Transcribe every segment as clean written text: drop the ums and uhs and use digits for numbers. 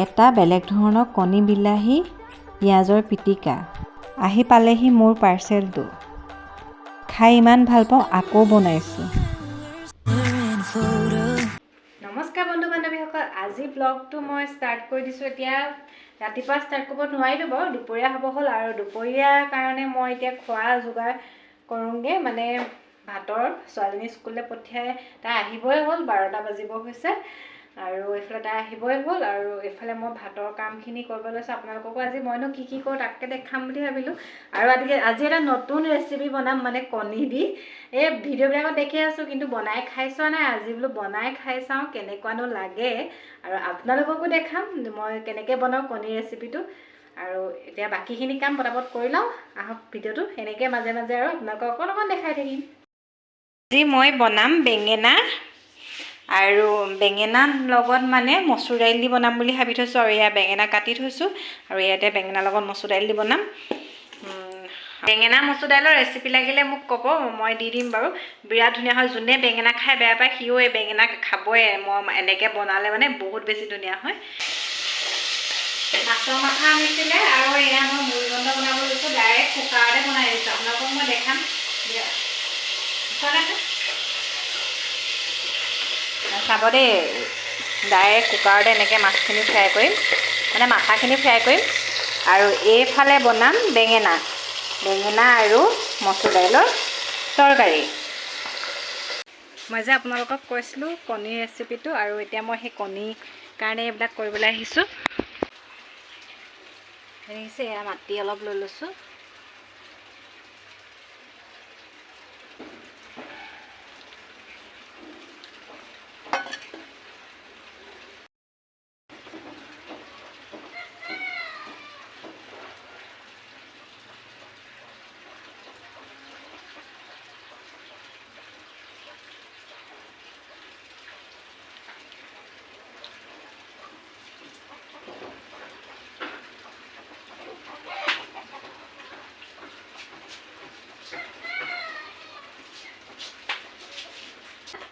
এটা বেলেগ ধৰণৰ কণী বিলাহী পিঁয়াজৰ পিটিকা আহি পালেহি মোৰ পাৰ্চেলটো খাই ইমান ভাল পাওঁ আকৌ বনাইছোঁ। নমস্কাৰ বন্ধু বান্ধৱীসকল, আজি ব্লগটো মই ষ্টাৰ্ট কৰি দিছোঁ। এতিয়া ৰাতিপুৱা ষ্টাৰ্ট কৰিব নোৱাৰিলোঁ বাৰু, দুপৰীয়া হ'ব হ'ল আৰু দুপৰীয়াৰ কাৰণে মই এতিয়া খোৱা যোগাৰ কৰোঁগৈ। মানে ভাতৰ ছোৱালীজনী স্কুললৈ পঠিয়াই তাই আহিবই হ'ল, 12টা বাজিব হৈছে আৰু এইফালে তাই আহিবই হ'ল আৰু এইফালে মই ভাতৰ কামখিনি কৰিব লৈছোঁ। আপোনালোককো আজি মইনো কি কি কৰোঁ তাকে দেখাম বুলি ভাবিলোঁ। আৰু আজি এটা নতুন ৰেচিপি বনাম, মানে কণী দি। এই ভিডিঅ'বিলাকত দেখি আছোঁ কিন্তু বনাই খাই চোৱা নাই। আজি বোলো বনাই খাই চাওঁ কেনেকুৱানো লাগে আৰু আপোনালোককো দেখাম মই কেনেকৈ বনাওঁ কণীৰ ৰেচিপিটো। আৰু এতিয়া বাকীখিনি কাম পটাপট কৰি লওঁ, আহক ভিডিঅ'টো এনেকৈ মাজে মাজে আৰু আপোনালোকক অকণ অকণ দেখাই থাকিম। আজি মই বনাম বেঙেনা আৰু বেঙেনাৰ লগত মানে মচুৰ দাইল দি বনাম বুলি ভাবি থৈছোঁ। আৰু এয়া বেঙেনা কাটি থৈছোঁ আৰু ইয়াতে বেঙেনাৰ লগত মচুৰ দাইল দি বনাম। বেঙেনা মচুৰ দাইলৰ ৰেচিপি লাগিলে মোক ক'ব, মই দি দিম বাৰু। বিৰাট ধুনীয়া হয়। যোনে বেঙেনা খাই বেয়া পায় সিও এই বেঙেনা খাবই। মই এনেকৈ বনালে মানে বহুত বেছি ধুনীয়া হয়। মাছৰ মাথা আনিছিলে আৰু এয়া মই মুড়িঘণ্ট বনাব লৈছোঁ। ডাইৰেক্ট কুকাৰতে বনাই দিছোঁ, আপোনালোকক মই দেখাম। চাব দেই, ডাইৰেক্ট কুকাৰতে এনেকৈ মাছখিনি ফ্ৰাই কৰিম, মানে মাথাখিনি ফ্ৰাই কৰিম। আৰু এইফালে বনাম বেঙেনা আৰু মচুৰ দাইলৰ তৰকাৰী। মই যে আপোনালোকক কৈছিলোঁ কণীৰ ৰেচিপিটো, আৰু এতিয়া মই সেই কণীৰ কাৰণে এইবিলাক কৰিবলৈ আহিছোঁ। দেখিছে, এয়া মাটি অলপ লৈ লৈছোঁ।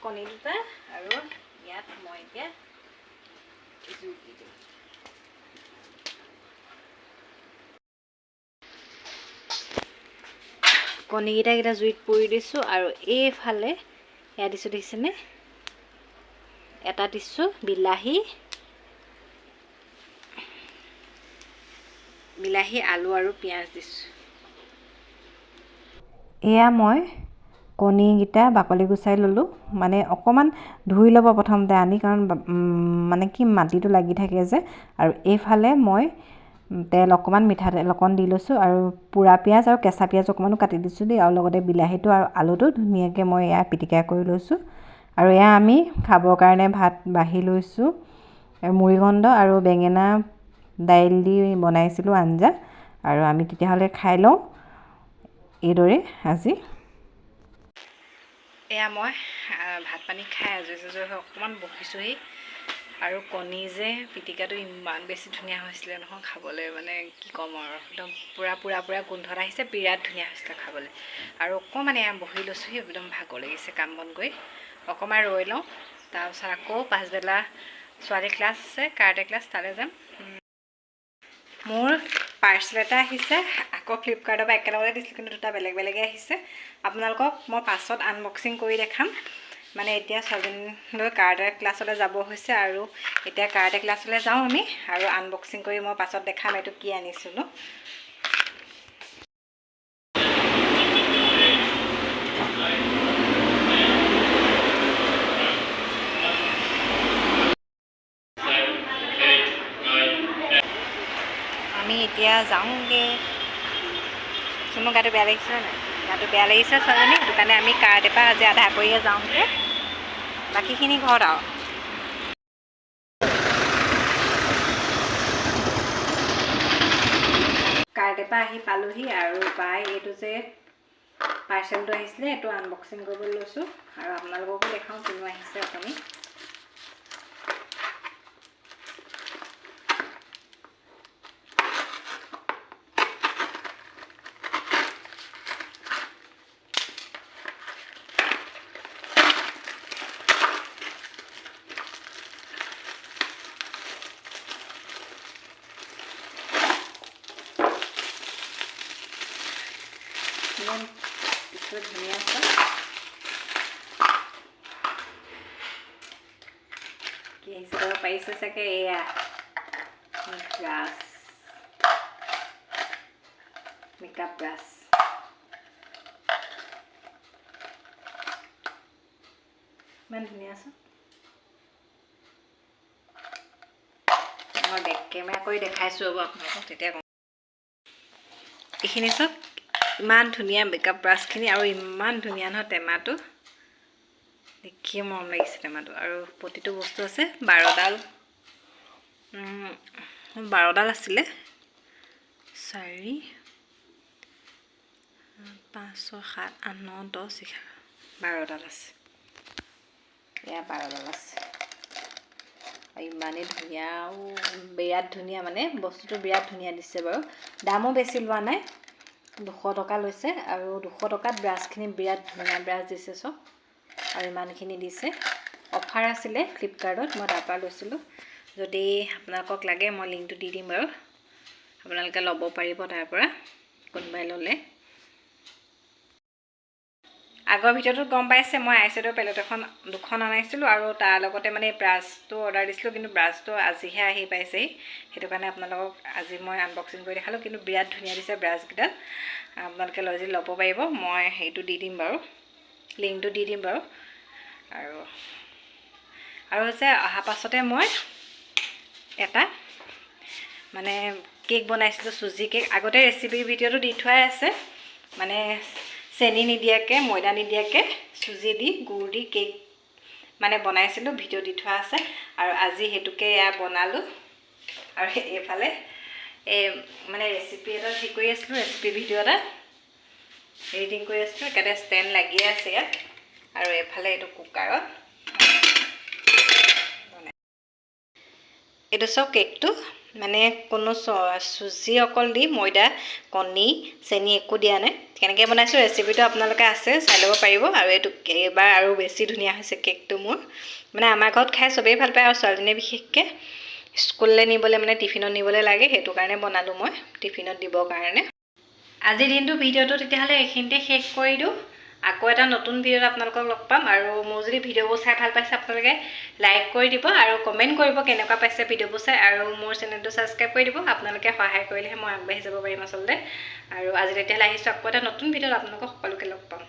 কণী দুটা আৰু ইয়াত মই এতিয়া জুই দি দিম। কণীকেইটা জুইত পুৰি দিছোঁ আৰু এইফালে এয়া দিছোঁ, দেখিছেনে? এটা দিছোঁ বিলাহী, আলু আৰু পিঁয়াজ দিছোঁ। এয়া মই কণীকেইটা বাকলি গুচাই ল'লোঁ, মানে অকণমান ধুই ল'ব প্ৰথমতে আনি, কাৰণ মানে কি মাটিটো লাগি থাকে যে। আৰু এইফালে মই তেল অকণমান, মিঠাতেল অকণ দি লৈছোঁ আৰু পোৰা পিঁয়াজ আৰু কেঁচা পিঁয়াজ অকণমানো কাটি দিছোঁ দেই। আৰু লগতে বিলাহীটো আৰু আলুটো ধুনীয়াকৈ মই এয়া পিটিকা কৰি লৈছোঁ। আৰু এয়া আমি খাবৰ কাৰণে ভাত বাঢ়ি লৈছোঁ। মুড়িঘণ্ট আৰু বেঙেনা দাইল দি বনাইছিলোঁ আঞ্জা। আৰু আমি তেতিয়াহ'লে খাই লওঁ এইদৰে আজি। এয়া মই ভাত পানী খাই আজৰি হৈ অকণমান বহিছোঁহি। আৰু কণী যে পিটিকাটো ইমান বেছি ধুনীয়া হৈছিলে নহয় খাবলৈ, মানে কি ক'ম আৰু, একদম পুৰা গোন্ধ এটা আহিছে, বিৰাট ধুনীয়া হৈছিলে খাবলৈ। আৰু অকণমান এয়া বহি লৈছোঁহি, একদম ভাগৰ লাগিছে কাম বন কৰি, অকণমান ৰৈ লওঁ। তাৰপিছত আকৌ পাছবেলা ছোৱালী ক্লাছ আছে, কাৰাটে ক্লাছ, তালৈ যাম। মোৰ পাৰ্চেল এটা আহিছে, আকৌ ফ্লিপকাৰ্টৰ পৰা একেলগতে দিছিলোঁ, কিন্তু দুটা বেলেগ বেলেগে আহিছে। আপোনালোকক মই পাছত আনবক্সিং কৰি দেখাম। মানে এতিয়া ছোৱালীজনীলৈ কাৰাটে ক্লাছলৈ যাব হৈছে, আৰু এতিয়া কাৰাটে ক্লাছলৈ যাওঁ আমি, আৰু আনবক্সিং কৰি মই পাছত দেখাম এইটো কি আনিছিলোঁ। আমি এতিয়া যাওঁগৈ। মোৰ গাটো বেয়া লাগিছে নাই? গাটো বেয়া লাগিছে ছোৱালীজনী, সেইটো কাৰণে আমি কাৰাটে পৰা আজি আধা কৰিয়ে যাওঁগৈ, বাকীখিনি ঘৰত আৰু। কাৰাটে পৰা আহি পালোহি, আৰু বাই এইটো যে পাৰ্চেলটো আহিছিলে এইটো আনবক্সিং কৰিবলৈ লৈছোঁ, আৰু আপোনালোককো দেখাওঁ কিনো আহিছে আপুনি। ইমানখিনি দিছোঁ ধুনীয়াকৈ। কি আহিছে দিব পাৰিছে চাগে, এয়া ব্ৰাছ, মেকআপ ব্ৰাছ। ইমান ধুনীয়া আছে। মই বেক কেমেৰা কৰি দেখাইছোঁ ৰ'ব আপোনালোকক, তেতিয়া গম। এইখিনি চাওক ইমান ধুনীয়া মেকআপ ব্ৰাছখিনি, আৰু ইমান ধুনীয়া নহয় টেমাটো, দেখিয়ে মৰম লাগিছে টেমাটো। আৰু প্ৰতিটো বস্তু আছে 12ডাল, 12ডাল আছিলে, 4, 5, 6, 7, 8, 9, 10, 12ডাল আছে। এয়া 12ডাল আছে। ইমানেই ধুনীয়া, বিৰাট ধুনীয়া, মানে বস্তুটো বিৰাট ধুনীয়া দিছে বাৰু। দামো বেছি লোৱা নাই, 200 টকা লৈছে। আৰু 200 টকাত ব্ৰাছখিনি বিৰাট ধুনীয়া ব্ৰাছ দিছে চব, আৰু ইমানখিনি দিছে। অফাৰ আছিলে ফ্লিপকাৰ্টত, মই তাৰপৰা লৈছিলোঁ। যদি আপোনালোকক লাগে মই লিংকটো দি দিম বাৰু, আপোনালোকে ল'ব পাৰিব তাৰপৰা কোনোবাই ল'লে। আগৰ ভিডিঅ'টোত গম পাইছে মই আইশ্বেডৰ পেলেট দুখন আনাইছিলোঁ, আৰু তাৰ লগতে মানে ব্ৰাছটো অৰ্ডাৰ দিছিলোঁ, কিন্তু ব্ৰাছটো আজিহে আহি পাইছেহি। সেইটো কাৰণে আপোনালোকক আজি মই আনবক্সিং কৰি দেখালোঁ। কিন্তু বিৰাট ধুনীয়া দিছে ব্ৰাছকেইডাল, আপোনালোকে যদি ল'ব পাৰিব। মই সেইটো দি দিম বাৰু, লিংকটো দি দিম বাৰু। আৰু হৈছে অহা পাছতে মই এটা মানে কেক বনাইছিলোঁ, চুজি কেক। আগতে ৰেচিপিৰ ভিডিঅ'টো দি থোৱাই আছে, মানে চেনি নিদিয়াকৈ, ময়দা নিদিয়াকৈ, চুজি দি, গুড় দি কেক মানে বনাইছিলোঁ, ভিডিঅ' দি থোৱা আছে। আৰু আজি সেইটোকে এয়া বনালোঁ। আৰু এইফালে মানে ৰেচিপি এটা ঠিক কৰি আছিলোঁ, ৰেচিপি ভিডিঅ' এটা এডিটিং কৰি আছিলোঁ, একেবাৰে ষ্টেণ্ড লাগিয়ে আছে ইয়াত। আৰু এইফালে এইটো কুকাৰত এইটো চব কেকটো মানে কোনো চুজি অকল দি, ময়দা, কণী, চেনি একো দিয়া নাই। কেনেকৈ বনাইছোঁ ৰেচিপিটো আপোনালোকে আছে, চাই ল'ব পাৰিব। আৰু এইটো এইবাৰ আৰু বেছি ধুনীয়া হৈছে কেকটো মোৰ। মানে আমাৰ ঘৰত খাই চবেই ভাল পায়, আৰু ছোৱালীজনীয়ে বিশেষকৈ স্কুললৈ নিবলৈ, মানে টিফিনত নিবলৈ লাগে, সেইটো কাৰণে বনালোঁ মই, টিফিনত দিবৰ কাৰণে। আজিৰ দিনটো ভিডিঅ'টো তেতিয়াহ'লে এইখিনিতে শেষ কৰি দিওঁ। আকৌ এটা নতুন ভিডিঅ'ত আপোনালোকক লগ পাম। আৰু মোৰ যদি ভিডিঅ'বোৰ চাই ভাল পাইছে আপোনালোকে লাইক কৰি দিব, আৰু কমেণ্ট কৰিব কেনেকুৱা পাইছে ভিডিঅ'বোৰ চাই, আৰু মোৰ চেনেলটো ছাবস্ক্ৰাইব কৰি দিব। আপোনালোকে সহায় কৰিলেহে মই আগবাঢ়ি যাব পাৰিম আচলতে। আৰু আজি তেতিয়াহ'লে আহিছোঁ আকৌ এটা নতুন ভিডিঅ'ত আপোনালোকক সকলোকে লগ পাম।